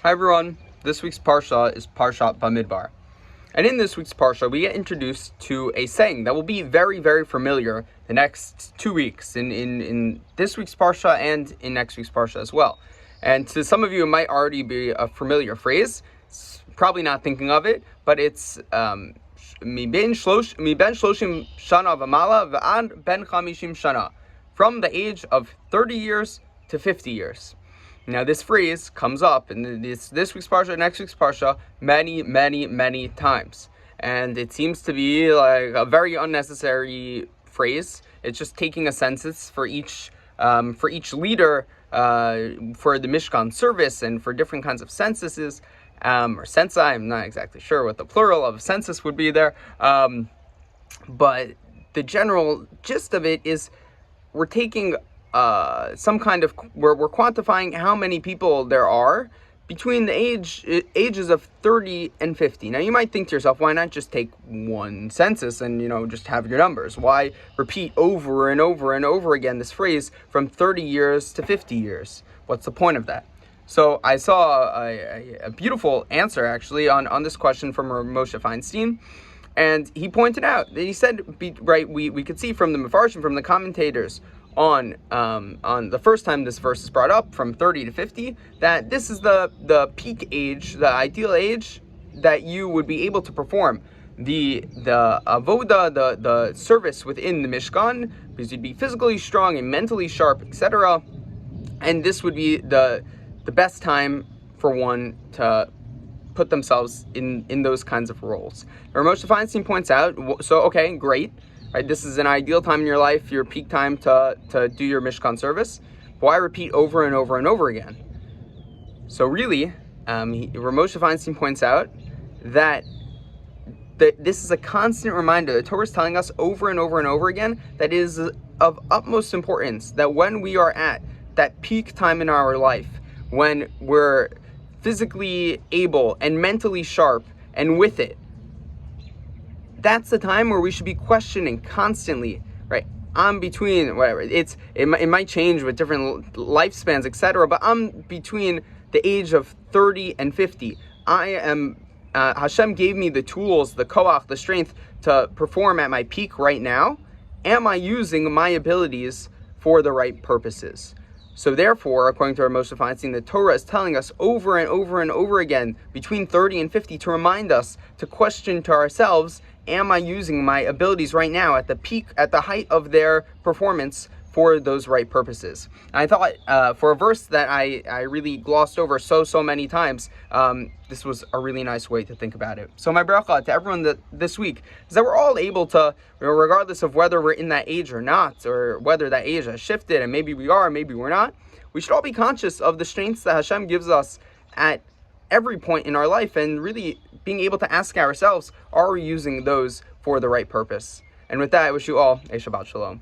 Hi everyone, this week's Parsha is Parshat Bamidbar. And in this week's Parsha, we get introduced to a saying that will be very, very familiar the next 2 weeks, in this week's Parsha and in next week's Parsha as well. And to some of you, it might already be a familiar phrase, probably not thinking of it, but it's Mi ben shloshim shana v'mala v'ad ben chamishim shana, from the age of 30 years to 50 years. Now, this phrase comes up in this week's Parsha, next week's Parsha, many times. And it seems to be like a very unnecessary phrase. It's just taking a census for each leader for the Mishkan service and for different kinds of censuses, or censi. I'm not exactly sure what the plural of census would be there. But the general gist of it is we're taking we're quantifying how many people there are between the ages of 30 and 50. Now, you might think to yourself, why not just take one census and, just have your numbers? Why repeat over and over and over again this phrase from 30 years to 50 years? What's the point of that? So I saw a beautiful answer, actually, on this question from Moshe Feinstein. And he pointed out that he said, we could see from the Mefarshim, from the commentators, on the first time this verse is brought up, from 30 to 50, that this is the peak age, the ideal age that you would be able to perform the avoda, the service within the Mishkan, because you'd be physically strong and mentally sharp, etc. And this would be the best time for one to put themselves in those kinds of roles. Moshe Feinstein points out, so okay, great. Right, this is an ideal time in your life, your peak time to do your Mishkan service. Why repeat over and over and over again? So really, Moshe Feinstein points out that this is a constant reminder. The Torah is telling us over and over and over again that it is of utmost importance that when we are at that peak time in our life, when we're physically able and mentally sharp and with it, that's the time where we should be questioning constantly, right? I'm between, whatever, it might change with different lifespans, etc., but I'm between the age of 30 and 50. I am, Hashem gave me the tools, the koach, the strength to perform at my peak right now. Am I using my abilities for the right purposes? So therefore, according to our Moshe Feinstein, the Torah is telling us over and over and over again between 30 and 50 to remind us to question to ourselves, am I using my abilities right now at the peak, at the height of their performance for those right purposes? And I thought for a verse that I really glossed over so many times, this was a really nice way to think about it. So my bracha to everyone this week is that we're all able to, regardless of whether we're in that age or not, or whether that age has shifted, and maybe we are, maybe we're not, we should all be conscious of the strengths that Hashem gives us at every point in our life, and really being able to ask ourselves, are we using those for the right purpose? And with that, I wish you all a Shabbat Shalom.